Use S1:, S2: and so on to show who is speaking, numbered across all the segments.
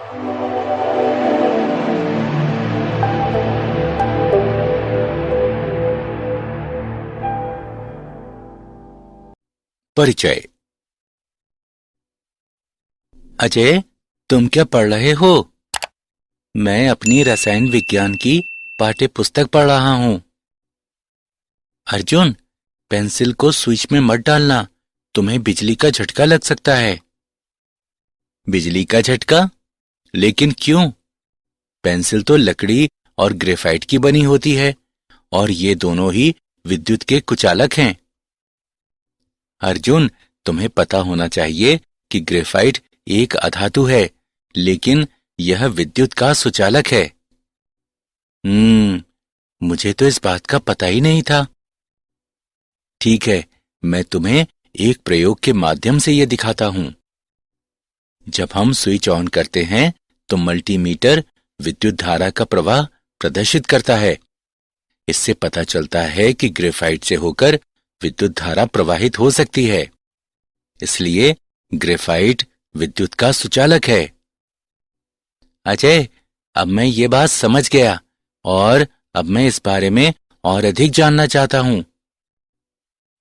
S1: परिचय। अजय, तुम क्या पढ़ रहे हो? मैं अपनी रसायन विज्ञान की पाठ्य पुस्तक पढ़ रहा हूं। अर्जुन, पेंसिल को स्विच में मत डालना, तुम्हें बिजली का झटका लग सकता है। बिजली का झटका? लेकिन क्यों? पेंसिल तो लकड़ी और ग्रेफाइट की बनी होती है और ये दोनों ही विद्युत के कुचालक हैं। अर्जुन, तुम्हें पता होना चाहिए कि ग्रेफाइट एक अधातु है, लेकिन यह विद्युत का सुचालक है। मुझे तो इस बात का पता ही नहीं था। ठीक है, मैं तुम्हें एक प्रयोग के माध्यम से यह दिखाता हूं। जब हम स्विच ऑन करते हैं तो मल्टीमीटर विद्युत धारा का प्रवाह प्रदर्शित करता है। इससे पता चलता है कि ग्रेफाइट से होकर विद्युत धारा प्रवाहित हो सकती है। इसलिए ग्रेफाइट विद्युत का सुचालक है। अजय, अब मैं ये बात समझ गया और अब मैं इस बारे में और अधिक जानना चाहता हूं।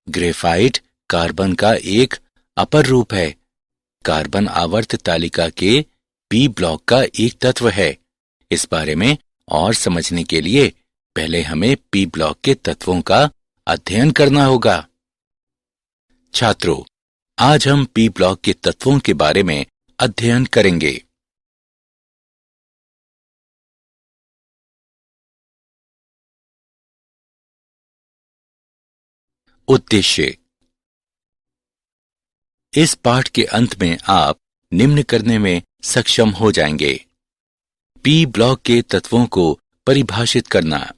S1: ग्रेफाइट कार्बन का एक अपर रूप है। कार्बन आवर्त तालिका के पी ब्लॉक का एक तत्व है। इस बारे में और समझने के लिए पहले हमें पी ब्लॉक के तत्वों का अध्ययन करना होगा। छात्रों, आज हम पी ब्लॉक के तत्वों के बारे में अध्ययन करेंगे। उद्देश्य। इस पाठ के अंत में आप निम्न करने में सक्षम हो जाएंगे। पी ब्लॉक के तत्वों को परिभाषित करना,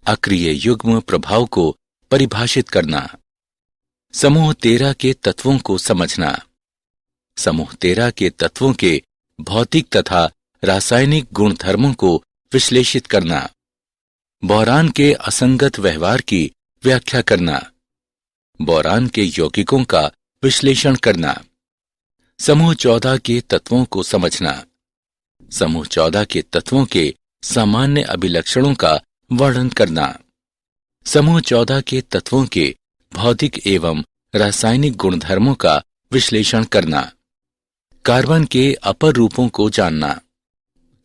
S1: अक्रिय युग्म प्रभाव को परिभाषित करना, समूह 13 के तत्वों को समझना, समूह 13 के तत्वों के भौतिक तथा रासायनिक गुणधर्मों को विश्लेषित करना, बोरान के असंगत व्यवहार की व्याख्या करना, बोरान के यौगिकों का विश्लेषण करना, समूह 14 के तत्वों को समझना, समूह 14 के तत्वों के सामान्य अभिलक्षणों का वर्णन करना, समूह 14 के तत्वों के भौतिक एवं रासायनिक गुणधर्मों का विश्लेषण करना, कार्बन के अपर रूपों को जानना,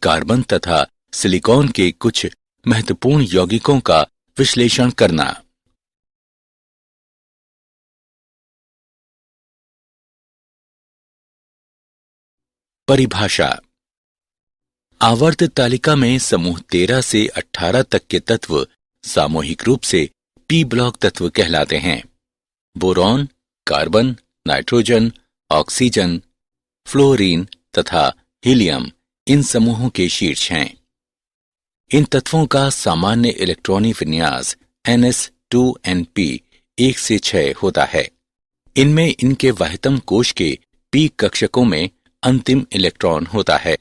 S1: कार्बन तथा सिलिकॉन के कुछ महत्वपूर्ण यौगिकों का विश्लेषण करना। परिभाषा। आवर्त तालिका में समूह 13 से 18 तक के तत्व सामूहिक रूप से पी ब्लॉक तत्व कहलाते हैं। Boron, carbon, nitrogen, oxygen, fluorine तथा हीलियम इन समूहों के शीर्ष हैं। इन तत्वों का सामान्य इलेक्ट्रॉनिक विन्यास ns2np 1 से 6 होता है। इनमें इनके वाह्यतम कोश के पी कक्षकों में अंतिम इलेक्ट्रॉन होता है।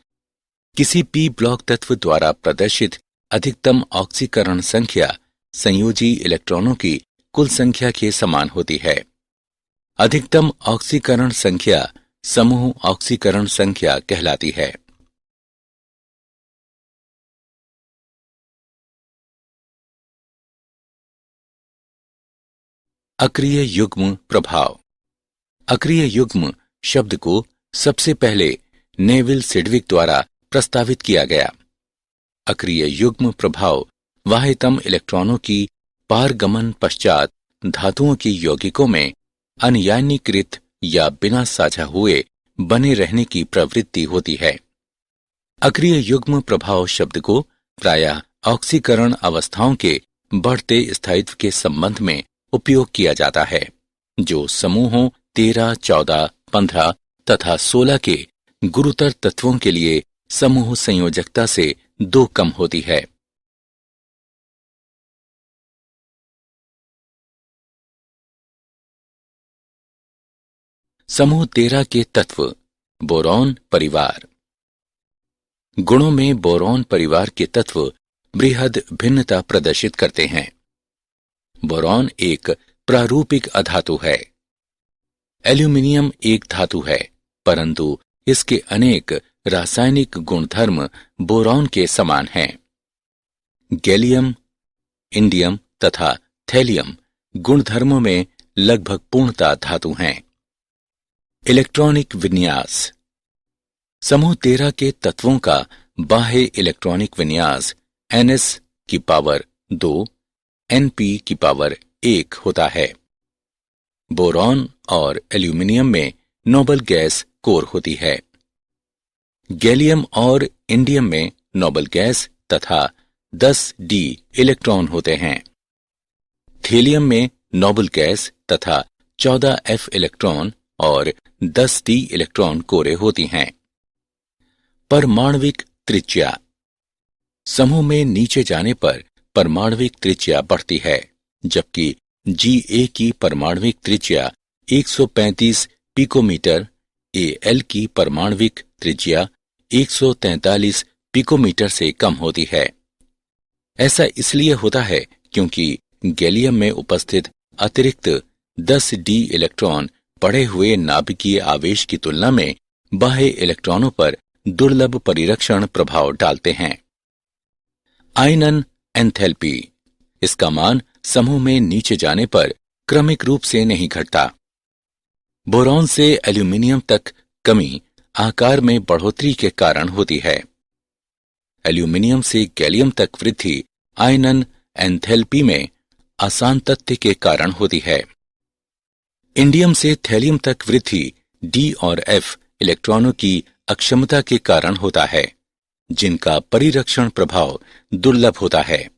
S1: किसी पी ब्लॉक तत्व द्वारा प्रदर्शित अधिकतम ऑक्सीकरण संख्या संयोजी इलेक्ट्रॉनों की कुल संख्या के समान होती है। अधिकतम ऑक्सीकरण संख्या समूह ऑक्सीकरण संख्या कहलाती है। अक्रिय युग्म प्रभाव। अक्रिय युग्म शब्द को सबसे पहले नेविल सिडविक द्वारा प्रस्तावित किया गया। अक्रिय युग्म प्रभाव वाह्यतम इलेक्ट्रॉनों की पारगमन पश्चात धातुओं की यौगिकों में अनयानीकृत या बिना साझा हुए बने रहने की प्रवृत्ति होती है। अक्रिय युग्म प्रभाव शब्द को प्रायः ऑक्सीकरण अवस्थाओं के बढ़ते स्थायित्व के संबंध में उपयोग किया जाता है, जो समूहों 13, 14, 15 तथा 16 के गुरुतर तत्वों के लिए समूह संयोजकता से 2 कम होती है। समूह 13 के तत्व। बोरॉन परिवार। गुणों में बोरॉन परिवार के तत्व बृहद भिन्नता प्रदर्शित करते हैं। बोरॉन एक प्रारूपिक अधातु है। एल्यूमिनियम एक धातु है, परंतु इसके अनेक रासायनिक गुणधर्म बोरॉन के समान हैं। गैलियम, इंडियम तथा थैलियम गुणधर्मों में लगभग पूर्णता धातु हैं। इलेक्ट्रॉनिक विन्यास। समूह 13 के तत्वों का बाह्य इलेक्ट्रॉनिक विन्यास Ns⁻2 Np⁻1 होता है। बोरॉन और एल्यूमिनियम में नोबल गैस कोर होती है। गैलियम और इंडियम में नोबल गैस तथा 10d इलेक्ट्रॉन होते हैं। थेलियम में नोबल गैस तथा 14f इलेक्ट्रॉन और 10d इलेक्ट्रॉन कोरें होती हैं। परमाणविक त्रिज्या। समूह में नीचे जाने पर परमाणविक त्रिज्या बढ़ती है, जबकि Ga की परमाणविक त्रिज्या 135 पिकोमीटर, Al की परमाणविक त्रिज्या 143 पिकोमीटर से कम होती है। ऐसा इसलिए होता है क्योंकि गैलियम में उपस्थित अतिरिक्त 10d इलेक्ट्रॉन बढ़े हुए नाभिकीय आवेश की तुलना में बाह्य इलेक्ट्रॉनों पर दुर्लभ परिरक्षण प्रभाव डालते हैं। आयनन एंथैल्पी। इसका मान समूह में नीचे जाने पर क्रमिक रूप से नहीं घटता। बोरॉन से एल्यूमिनियम तक कमी आकार में बढ़ोतरी के कारण होती है। एल्यूमिनियम से गैलियम तक वृद्धि आयनन एंथैल्पी में असांतत्य के कारण होती है। इंडियम से थैलियम तक वृद्धि D और F इलेक्ट्रॉनों की अक्षमता के कारण होता है, जिनका परिरक्षण प्रभाव दुर्लभ होता है।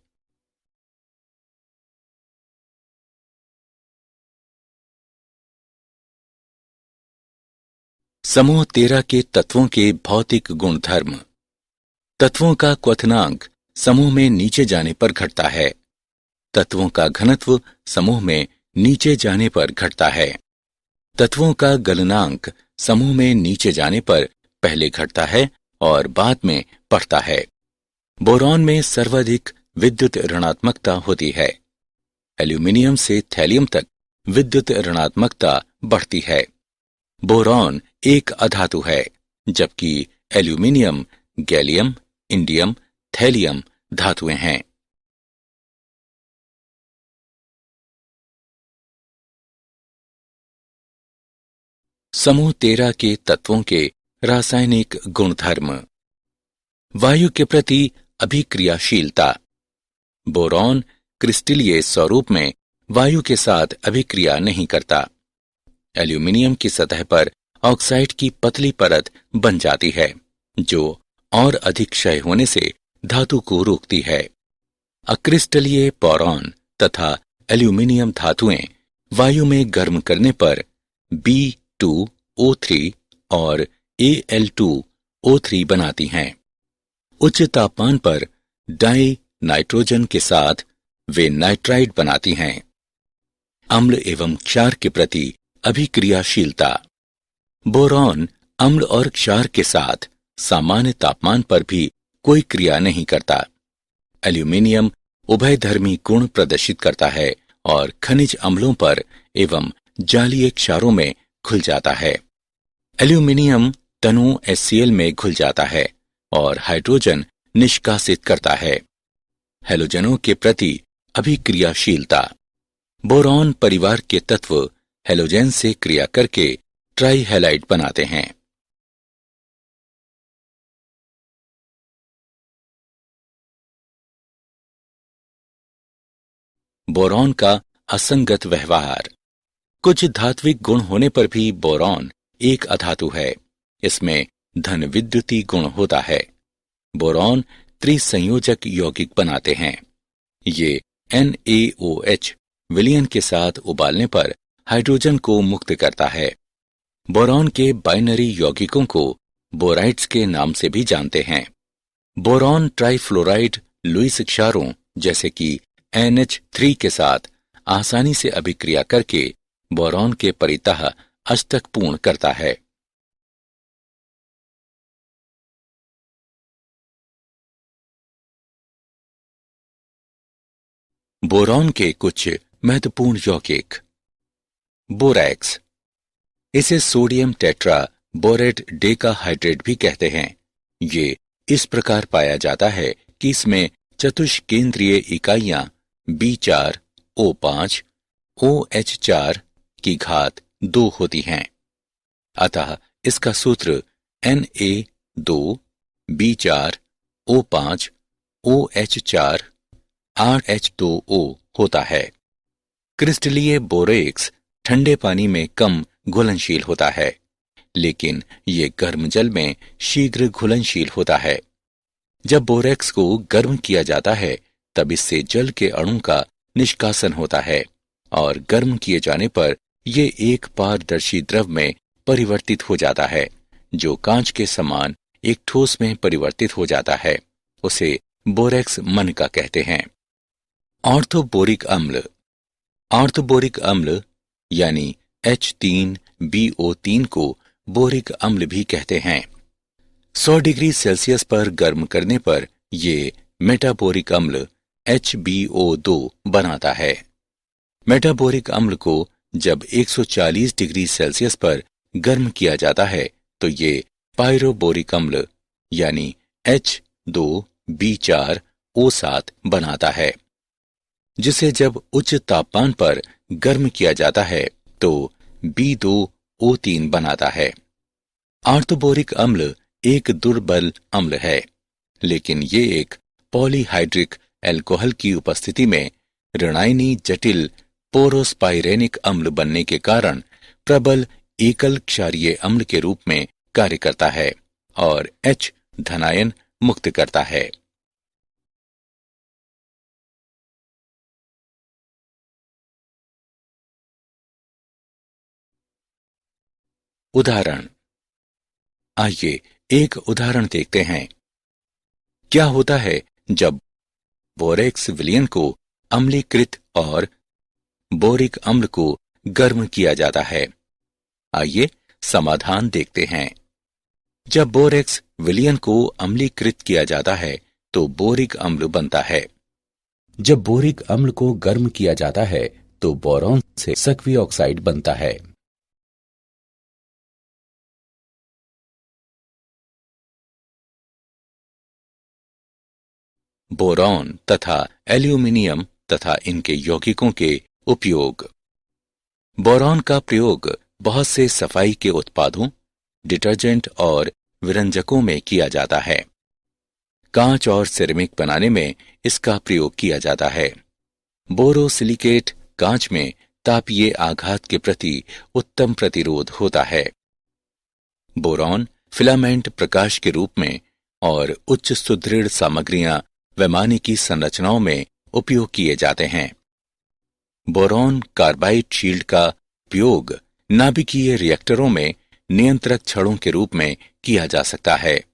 S1: समूह 13 के तत्वों के भौतिक गुणधर्म। तत्वों का क्वथनांक समूह में नीचे जाने पर घटता है। तत्वों का घनत्व समूह में नीचे जाने पर घटता है। तत्वों का गलनांक समूह में नीचे जाने पर पहले घटता है और बाद में बढ़ता है। बोरॉन में सर्वाधिक विद्युत ऋणात्मकता होती है। एल्यूमिनियम से थैलियम तक विद्युत ऋणात्मकता बढ़ती है। बोरॉन एक अधातु है, जबकि एल्यूमिनियम, गैलियम, इंडियम, थैलियम धातुएं हैं। समूह 13 के तत्वों के रासायनिक गुणधर्म। वायु के प्रति अभिक्रियाशीलता। बोरॉन क्रिस्टलीय स्वरूप में वायु के साथ अभिक्रिया नहीं करता। एल्यूमिनियम की सतह पर ऑक्साइड की पतली परत बन जाती है, जो और अधिक क्षय होने से धातु को रोकती है। अक्रिस्टलीय बोरॉन तथा एल्यूमिनियम धातुएं वायु में गर्म करने पर B2O3 और Al2O3 बनाती हैं। उच्च तापमान पर डाई नाइट्रोजन के साथ वे नाइट्राइड बनाती हैं। अम्ल एवं क्षार के प्रति अभिक्रियाशीलता। बोरॉन अम्ल और क्षार के साथ सामान्य तापमान पर भी कोई क्रिया नहीं करता। एल्यूमिनियम उभयधर्मी गुण प्रदर्शित करता है और खनिज अम्लों पर एवं जालीय क्षारों में घुल जाता है। एल्यूमिनियम तनु HCl में घुल जाता है और हाइड्रोजन निष्कासित करता है। हैलोजनों के प्रति अभिक्रियाशीलता। बोरॉन परिवार के तत्व हैलोजन से क्रिया करके ट्राइहैलाइड बनाते हैं। बोरॉन का असंगत व्यवहार। कुछ धात्विक गुण होने पर भी बोरॉन एक अधातु है। इसमें धन विद्युतीय गुण होता है। बोरॉन त्रिसंयोजक यौगिक बनाते हैं। ये NaOH विलयन के साथ उबालने पर हाइड्रोजन को मुक्त करता है। बोरॉन के बाइनरी यौगिकों को बोराइड्स के नाम से भी जानते हैं। बोरॉन ट्राइफ्लोराइड लुईस क्षारों जैसे कि NH3 के साथ आसानी से अभिक्रिया करके बोरॉन के परितः अष्टक पूर्ण करता है। बोरॉन के कुछ महत्वपूर्ण यौगिक। बोरैक्स। इसे सोडियम टेट्रा बोरेट डेकाहाइड्रेट भी कहते हैं। ये इस प्रकार पाया जाता है कि इसमें चतुष्केंद्रीय इकाइयां B4O5 OH4 की घात 2 होती हैं। अतः इसका सूत्र Na2B4O5 OH4 8H2O होता है। क्रिस्टलीय बोरेक्स ठंडे पानी में कम घुलनशील होता है, लेकिन ये गर्म जल में शीघ्र घुलनशील होता है। जब बोरेक्स को गर्म किया जाता है तब इससे जल के अणु का निष्कासन होता है और गर्म किए जाने पर ये एक पारदर्शी द्रव में परिवर्तित हो जाता है, जो कांच के समान एक ठोस में परिवर्तित हो जाता है। उसे बोरेक्स मनका कहते हैं। ऑर्थोबोरिक अम्ल। ऑर्थोबोरिक अम्ल यानी H3BO3 को बोरिक अम्ल भी कहते हैं। 100 डिग्री सेल्सियस पर गर्म करने पर ये मेटाबोरिक अम्ल HBO2 बनाता है। मेटाबोरिक अम्ल को जब 140 डिग्री सेल्सियस पर गर्म किया जाता है तो ये पायरोबोरिक अम्ल यानी H2B4O7 बनाता है, जिसे जब उच्च तापमान पर गर्म किया जाता है तो B2O3 बनाता है। ऑर्थोबोरिक अम्ल एक दुर्बल अम्ल है, लेकिन ये एक पॉलीहाइड्रिक अल्कोहल की उपस्थिति में ऋणायनी जटिल पोरोस्पाइरेनिक अम्ल बनने के कारण प्रबल एकल क्षारीय अम्ल के रूप में कार्य करता है और H धनायन मुक्त करता है। उदाहरण। आइए एक उदाहरण देखते हैं। क्या होता है जब बोरेक्स विलयन को अम्लीकृत और बोरिक अम्ल को गर्म किया जाता है? आइए समाधान देखते हैं। जब बोरेक्स विलयन को अम्लीकृत किया जाता है तो बोरिक अम्ल बनता है। जब बोरिक अम्ल को गर्म किया जाता है तो बोरॉन से सक्रिय ऑक्साइड बनता है। बोरॉन तथा एल्यूमिनियम तथा इनके यौगिकों के उपयोग। बोरॉन का प्रयोग बहुत से सफाई के उत्पादों, डिटर्जेंट और विरंजकों में किया जाता है। कांच और सिरेमिक बनाने में इसका प्रयोग किया जाता है। बोरोसिलिकेट कांच में तापीय आघात के प्रति उत्तम प्रतिरोध होता है। बोरॉन फिलामेंट प्रकाश के रूप में और उच्च सुदृढ़ सामग्रियां वैमानिकी संरचनाओं में उपयोग किए जाते हैं। बोरॉन कार्बाइड शील्ड का उपयोग नाभिकीय रिएक्टरों में नियंत्रक छड़ों के रूप में किया जा सकता है।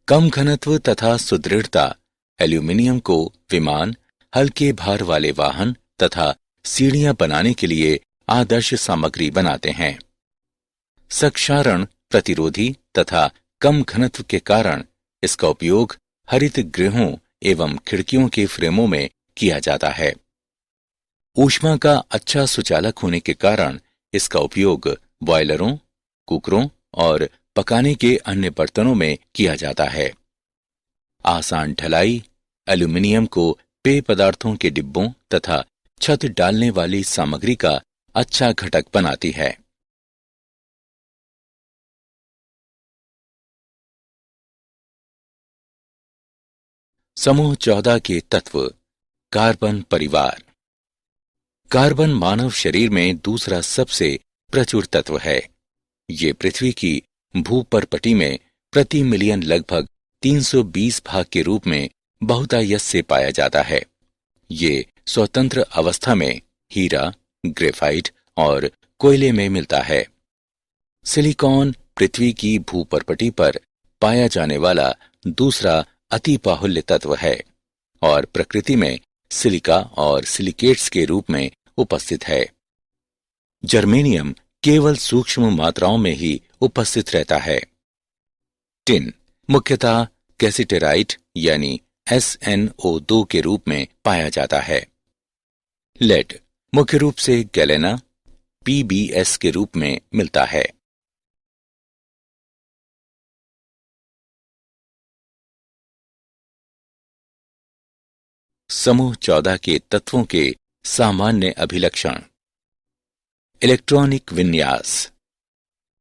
S1: कम घनत्व तथा सुदृढ़ता एल्यूमिनियम को विमान, हल्के भार वाले वाहन तथा सीढ़ियां बनाने के लिए आदर्श सामग्री बनाते हैं। क्षारण प्रतिरोधी तथा कम घनत्व के कारण इसका उपयोग हरित गृहों एवं खिड़कियों के फ्रेमों में किया जाता है। ऊष्मा का अच्छा सुचालक होने के कारण इसका उपयोग बॉयलरों, कुकरों और पकाने के अन्य बर्तनों में किया जाता है। आसान ढलाई एल्यूमिनियम को पेय पदार्थों के डिब्बों तथा छत डालने वाली सामग्री का अच्छा घटक बनाती है। समूह 14 के तत्व। कार्बन परिवार। कार्बन मानव शरीर में दूसरा सबसे प्रचुर तत्व है। ये पृथ्वी की भूपर्पटी में प्रति मिलियन लगभग 320 भाग के रूप में बहुतायत से पाया जाता है। ये स्वतंत्र अवस्था में हीरा, ग्रेफाइट और कोयले में मिलता है। सिलिकॉन पृथ्वी की भूपर्पटी पर पाया जाने वाला दूसरा अति बाहुल्य तत्व है और प्रकृति में सिलिका और सिलिकेट्स के रूप में उपस्थित है। जर्मेनियम केवल सूक्ष्म मात्राओं में ही उपस्थित रहता है। टिन मुख्यतः कैसिटेराइट यानी SnO2 के रूप में पाया जाता है। लेड मुख्य रूप से गैलेना PbS के रूप में मिलता है। समूह 14 के तत्वों के सामान्य अभिलक्षण। इलेक्ट्रॉनिक विन्यास।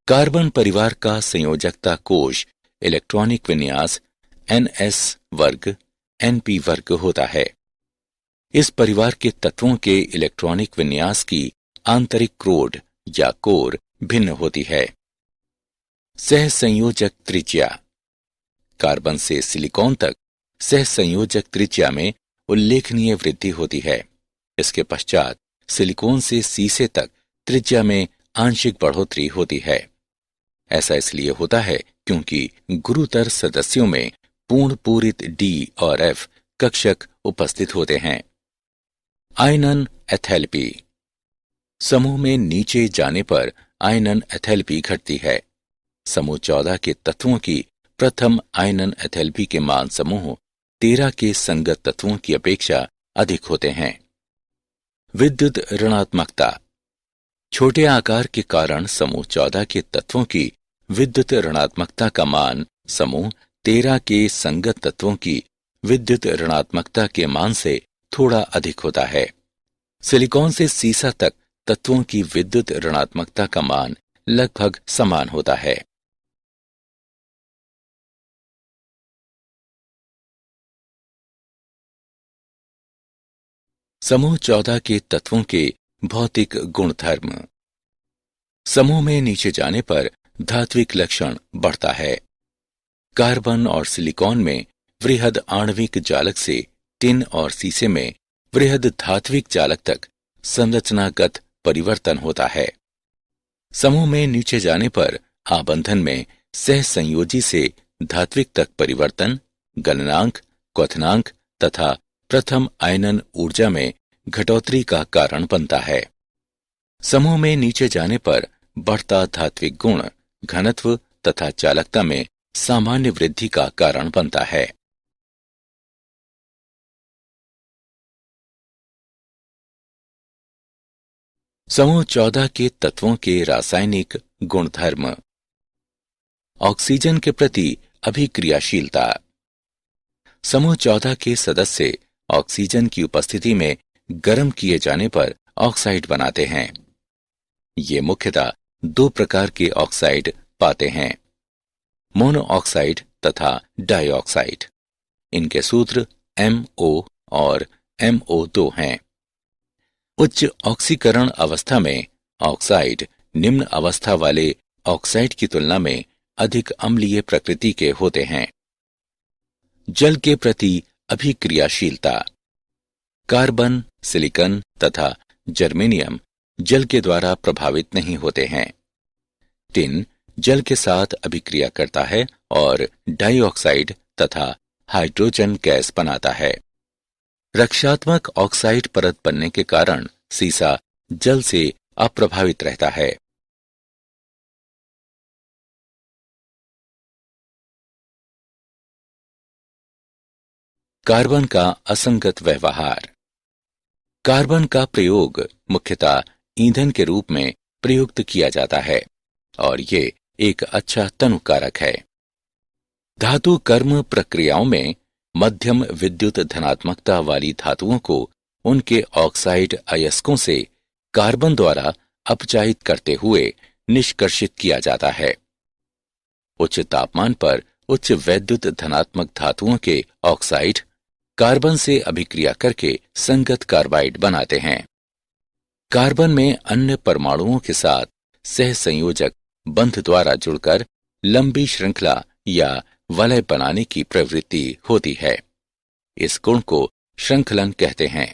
S1: कार्बन परिवार का संयोजकता कोश इलेक्ट्रॉनिक विन्यास ns वर्ग np वर्ग होता है। इस परिवार के तत्वों के इलेक्ट्रॉनिक विन्यास की आंतरिक क्रोड या कोर भिन्न होती है। सहसंयोजक त्रिज्या। कार्बन से सिलिकॉन तक सहसंयोजक त्रिज्या में उल्लेखनीय वृद्धि होती है। इसके पश्चात सिलिकॉन से सीसे तक त्रिज्या में आंशिक बढ़ोतरी होती है। ऐसा इसलिए होता है क्योंकि गुरुतर सदस्यों में पूर्ण पूरित डी और एफ कक्षक उपस्थित होते हैं। आयनन एथैल्पी। समूह में नीचे जाने पर आयनन एथैल्पी घटती है। समूह 14 के तत्वों की प्रथम आयनन एथैल्पी के मान समूह 13 के संगत तत्वों की अपेक्षा अधिक होते हैं। विद्युत ऋणात्मकता। छोटे आकार के कारण समूह 14 के तत्वों की विद्युत ऋणात्मकता का मान समूह 13 के संगत तत्वों की विद्युत ऋणात्मकता के मान से थोड़ा अधिक होता है। सिलिकॉन से सीसा तक तत्वों की विद्युत ऋणात्मकता का मान लगभग समान होता है। समूह 14 के तत्वों के भौतिक गुणधर्म। समूह में नीचे जाने पर धात्विक लक्षण बढ़ता है। कार्बन और सिलिकॉन में वृहद आणविक जालक से टिन और सीसे में वृहद धात्विक जालक तक संरचनागत परिवर्तन होता है। समूह में नीचे जाने पर आबंधन में सहसंयोजी से धात्विक तक परिवर्तन गलनांक, क्वथनांक तथा प्रथम आयनन ऊर्जा में घटोतरी का कारण बनता है। समूह में नीचे जाने पर बढ़ता धात्विक गुण घनत्व तथा चालकता में सामान्य वृद्धि का कारण बनता है। समूह 14 के तत्वों के रासायनिक गुणधर्म। ऑक्सीजन के प्रति अभिक्रियाशीलता। समूह 14 के सदस्य ऑक्सीजन की उपस्थिति में गर्म किए जाने पर ऑक्साइड बनाते हैं। ये मुख्यतः दो प्रकार के ऑक्साइड पाते हैं, मोनो ऑक्साइड तथा डाइऑक्साइड। इनके सूत्र MO और MO2 हैं। उच्च ऑक्सीकरण अवस्था में ऑक्साइड निम्न अवस्था वाले ऑक्साइड की तुलना में अधिक अम्लीय प्रकृति के होते हैं। जल के प्रति अभिक्रियाशीलता। कार्बन, सिलिकॉन तथा जर्मेनियम जल के द्वारा प्रभावित नहीं होते हैं। टिन जल के साथ अभिक्रिया करता है और डाइऑक्साइड तथा हाइड्रोजन गैस बनाता है। रक्षात्मक ऑक्साइड परत बनने के कारण सीसा जल से अप्रभावित रहता है। कार्बन का असंगत व्यवहार। कार्बन का प्रयोग मुख्यतः ईंधन के रूप में प्रयुक्त किया जाता है और ये एक अच्छा तनुकारक है। धातु कर्म प्रक्रियाओं में मध्यम विद्युत धनात्मकता वाली धातुओं को उनके ऑक्साइड अयस्कों से कार्बन द्वारा अपचायित करते हुए निष्कर्षित किया जाता है। उच्च तापमान पर उच्च वैद्युत धनात्मक धातुओं के ऑक्साइड कार्बन से अभिक्रिया करके संगत कार्बाइड बनाते हैं। कार्बन में अन्य परमाणुओं के साथ सहसंयोजक बंध द्वारा जुड़कर लंबी श्रृंखला या वलय बनाने की प्रवृत्ति होती है। इस गुण को श्रृंखलन कहते हैं।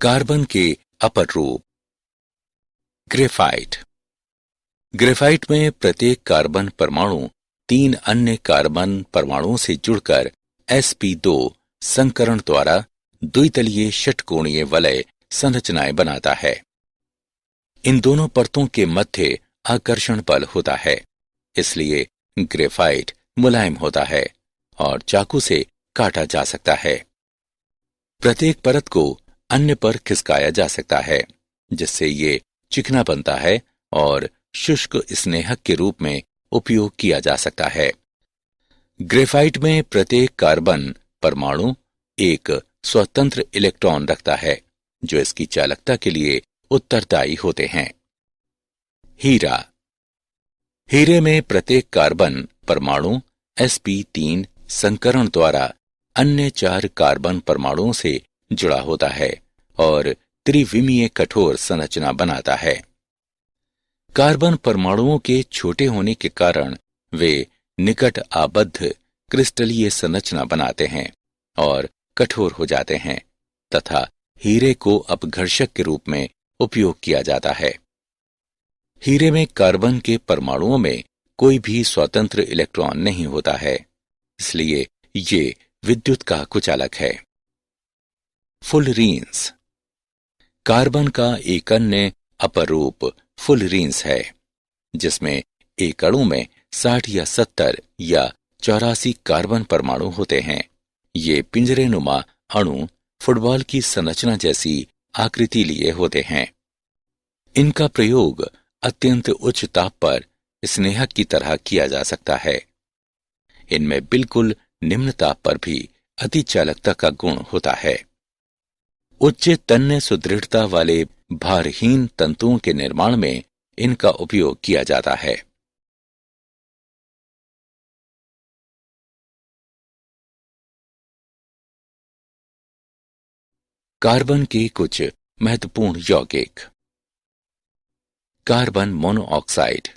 S1: कार्बन के अपर रूप। ग्रेफाइट। ग्रेफाइट में प्रत्येक कार्बन परमाणु 3 अन्य कार्बन परमाणुओं से जुड़कर sp2 संकरण द्वारा द्वितलीय षटकोणीय वलय संरचनाएं बनाता है। इन दोनों परतों के मध्य आकर्षण बल होता है, इसलिए ग्रेफाइट मुलायम होता है और चाकू से काटा जा सकता है। प्रत्येक परत को अन्य पर खिसकाया जा सकता है, जिससे ये चिकना बनता है और शुष्क स्नेहक के रूप में उपयोग किया जा सकता है। ग्रेफाइट में प्रत्येक कार्बन परमाणु एक स्वतंत्र इलेक्ट्रॉन रखता है जो इसकी चालकता के लिए उत्तरदायी होते हैं। हीरा। हीरे में प्रत्येक कार्बन परमाणु sp3 संकरण द्वारा अन्य 4 कार्बन परमाणुओं से जुड़ा होता है और त्रिविमीय कठोर संरचना बनाता है। कार्बन परमाणुओं के छोटे होने के कारण वे निकट आबद्ध क्रिस्टलीय संरचना बनाते हैं और कठोर हो जाते हैं तथा हीरे को अपघर्षक के रूप में उपयोग किया जाता है। हीरे में कार्बन के परमाणुओं में कोई भी स्वतंत्र इलेक्ट्रॉन नहीं होता है, इसलिए ये विद्युत का कुचालक है। फुलरीन्स। कार्बन का एक अन्य अपरूप फुलरीन्स है जिसमें एक अणु में 60 या 70 या 84 कार्बन परमाणु होते हैं। ये पिंजरेनुमा अणु फुटबॉल की संरचना जैसी आकृति लिए होते हैं। इनका प्रयोग अत्यंत उच्च ताप पर स्नेहक की तरह किया जा सकता है। इनमें बिल्कुल निम्न ताप पर भी अतिचालकता का गुण होता है। उच्च तन्य सुदृढ़ता वाले भारहीन तंतुओं के निर्माण में इनका उपयोग किया जाता है। कार्बन के कुछ महत्वपूर्ण यौगिक। Carbon monoxide.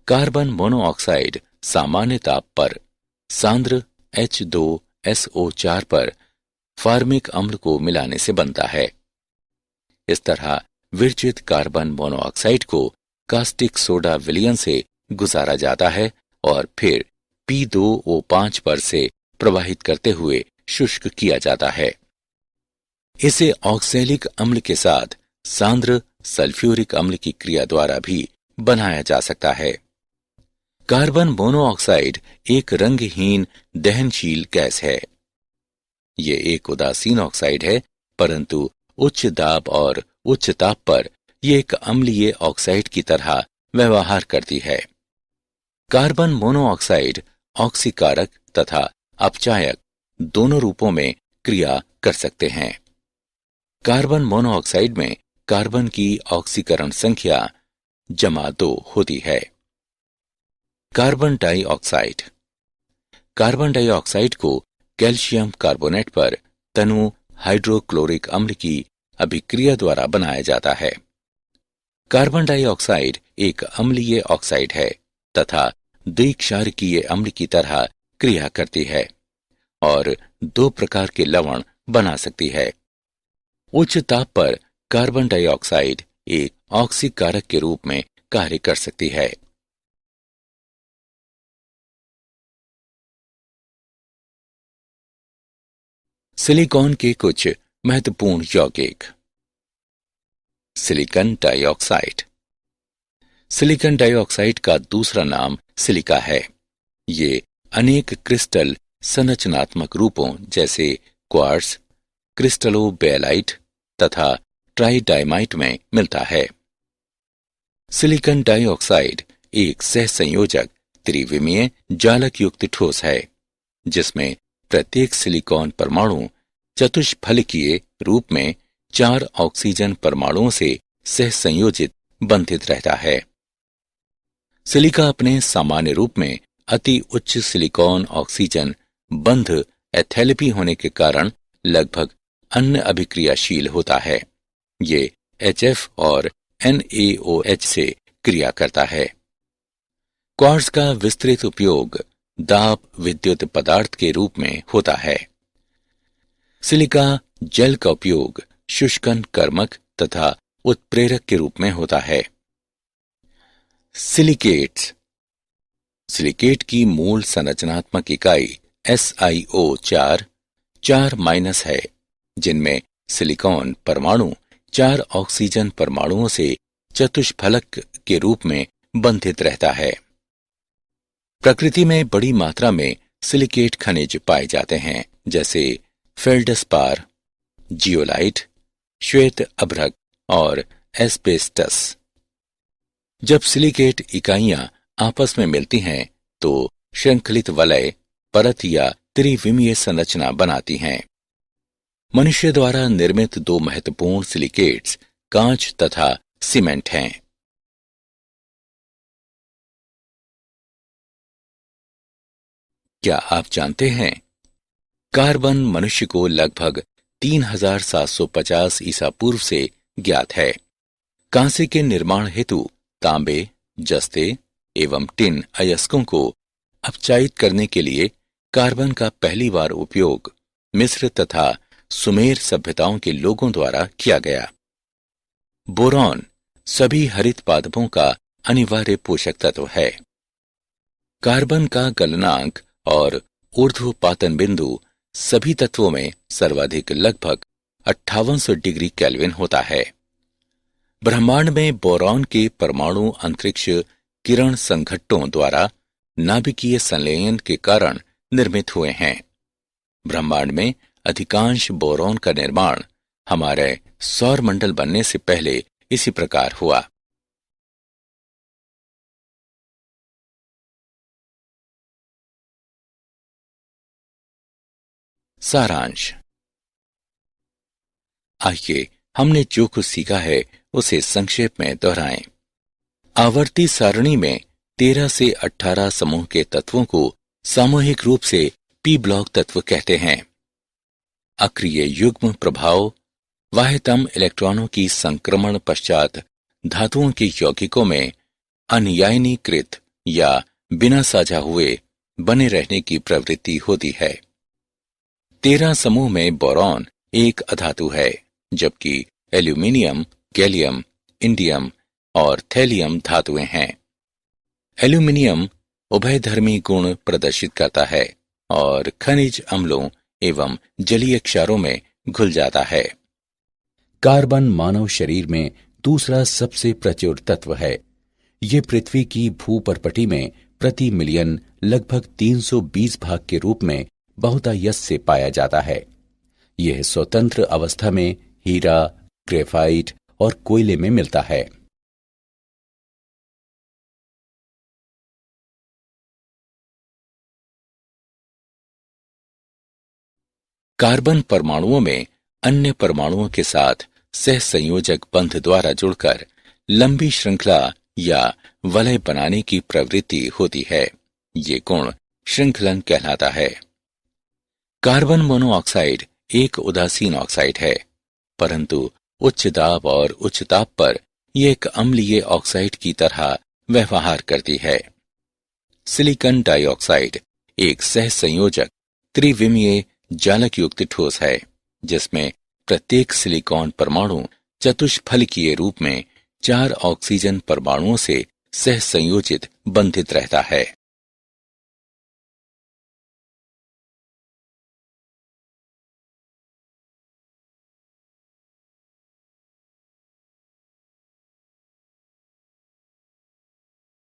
S1: कार्बन मोनोऑक्साइड सामान्य ताप पर सांद्र H2SO4 पर फार्मिक अम्ल को मिलाने से बनता है। इस तरह विरचित कार्बन मोनोऑक्साइड को कास्टिक सोडा विलयन से गुजारा जाता है और फिर P2O5 पर से प्रवाहित करते हुए शुष्क किया जाता है। इसे ऑक्सैलिक अम्ल के साथ सांद्र सल्फ्यूरिक अम्ल की क्रिया द्वारा भी बनाया जा सकता है। कार्बन मोनोऑक्साइड एक रंगहीन दहनशील गैस है। ये एक उदासीन ऑक्साइड है, परंतु उच्च दाब और उच्च ताप पर यह एक अम्लीय ऑक्साइड की तरह व्यवहार करती है। कार्बन मोनोऑक्साइड ऑक्सीकारक तथा अपचायक दोनों रूपों में क्रिया कर सकते हैं। कार्बन मोनोऑक्साइड में कार्बन की ऑक्सीकरण संख्या ×2 होती है। Carbon dioxide. कार्बन डाइऑक्साइड को कैल्शियम कार्बोनेट पर तनु हाइड्रोक्लोरिक अम्ल की अभिक्रिया द्वारा बनाया जाता है। कार्बन डाइऑक्साइड एक अम्लीय ऑक्साइड है तथा द्विक्षारकीय अम्ल की तरह क्रिया करती है और 2 प्रकार के लवण बना सकती है। उच्च ताप पर कार्बन डाइऑक्साइड एक ऑक्सीकारक के रूप में कार्य कर सकती है। सिलिकॉन के कुछ महत्वपूर्ण यौगिक। Silicon dioxide. सिलिकॉन डाइऑक्साइड का दूसरा नाम सिलिका है। ये अनेक क्रिस्टल संरचनात्मक रूपों जैसे क्वार्ट्ज, क्रिस्टलोबेलाइट तथा ट्राइडाइमाइट में मिलता है। सिलिकॉन डाइऑक्साइड एक सहसंयोजक त्रिविमीय जालक युक्त ठोस है जिसमें प्रत्येक सिलिकॉन परमाणु चतुष्फलकीय रूप में 4 ऑक्सीजन परमाणुओं से सहसंयोजित बंधित रहता है। सिलिका अपने सामान्य रूप में अति उच्च सिलिकॉन ऑक्सीजन बंध एथैलेपी होने के कारण लगभग अन्य अभिक्रियाशील होता है। ये HF और NaOH से क्रिया करता है। क्वार्ट्ज का विस्तृत उपयोग दाब विद्युत पदार्थ के रूप में होता है। सिलिका जल का उपयोग शुष्कन कर्मक तथा उत्प्रेरक के रूप में होता है। सिलिकेट्स। सिलिकेट की मूल संरचनात्मक इकाई SiO4 4- है, जिनमें सिलिकॉन परमाणु 4 ऑक्सीजन परमाणुओं से चतुष्फलक के रूप में बंधित रहता है। प्रकृति में बड़ी मात्रा में सिलिकेट खनिज पाए जाते हैं, जैसे फेल्डस्पार, जियोलाइट, श्वेत अभ्रक और एस्बेस्टस। जब सिलिकेट इकाइयां आपस में मिलती हैं तो श्रृंखलित वलय, परत या त्रिविमीय संरचना बनाती हैं। मनुष्य द्वारा निर्मित दो महत्वपूर्ण सिलिकेट्स कांच तथा सीमेंट हैं। क्या आप जानते हैं कार्बन मनुष्य को लगभग 3750 ईसा पूर्व से ज्ञात है। कांसे के निर्माण हेतु तांबे, जस्ते एवं टिन अयस्कों को अपचायित करने के लिए कार्बन का पहली बार उपयोग मिस्र तथा सुमेर सभ्यताओं के लोगों द्वारा किया गया। बोरॉन सभी हरित पादपों का अनिवार्य पोषक तत्व है। कार्बन का गलनांक और ऊर्ध्वपातन बिंदु सभी तत्वों में सर्वाधिक लगभग 5800 डिग्री केल्विन होता है। ब्रह्मांड में बोरॉन के परमाणु अंतरिक्ष किरण संघट्टों द्वारा नाभिकीय संलयन के कारण निर्मित हुए हैं। ब्रह्मांड में अधिकांश बोरॉन का निर्माण हमारे सौर मंडल बनने से पहले इसी प्रकार हुआ। सारांश। आइए हमने जो कुछ सीखा है उसे संक्षेप में दोहराएं। आवर्ती सारणी में 13 से 18 समूह के तत्वों को सामूहिक रूप से पी ब्लॉक तत्व कहते हैं। अक्रिय युग्म प्रभाव बाह्यतम इलेक्ट्रॉनों की संक्रमण पश्चात धातुओं के यौगिकों में अनयानीकृत या बिना साझा हुए बने रहने की प्रवृत्ति होती है। 13 समूह में बोरॉन एक अधातु है, जबकि एल्यूमिनियम, गैलियम, इंडियम और थैलियम धातुएं हैं। एल्यूमिनियम उभयधर्मी गुण प्रदर्शित करता है और खनिज अम्लों एवं जलीय क्षारों में घुल जाता है। कार्बन मानव शरीर में दूसरा सबसे प्रचुर तत्व है। ये पृथ्वी की भूपर्पटी में प्रति मिलियन लगभग 320 भाग के रूप में बहुतायत से पाया जाता है। यह स्वतंत्र अवस्था में हीरा, ग्रेफाइट और कोयले में मिलता है। कार्बन परमाणुओं में अन्य परमाणुओं के साथ सहसंयोजक बंध द्वारा जुड़कर लंबी श्रृंखला या वलय बनाने की प्रवृत्ति होती है। ये गुण श्रृंखलन कहलाता है। कार्बन मोनोऑक्साइड एक उदासीन ऑक्साइड है, परंतु उच्च दाब और उच्च ताप पर यह एक अम्लीय ऑक्साइड की तरह व्यवहार करती है। सिलिकॉन डाइऑक्साइड एक सहसंयोजक त्रिविमीय जालक युक्त ठोस है, जिसमें प्रत्येक सिलिकॉन परमाणु चतुष्फलकीय रूप में 4 ऑक्सीजन परमाणुओं से सहसंयोजित बंधित रहता है।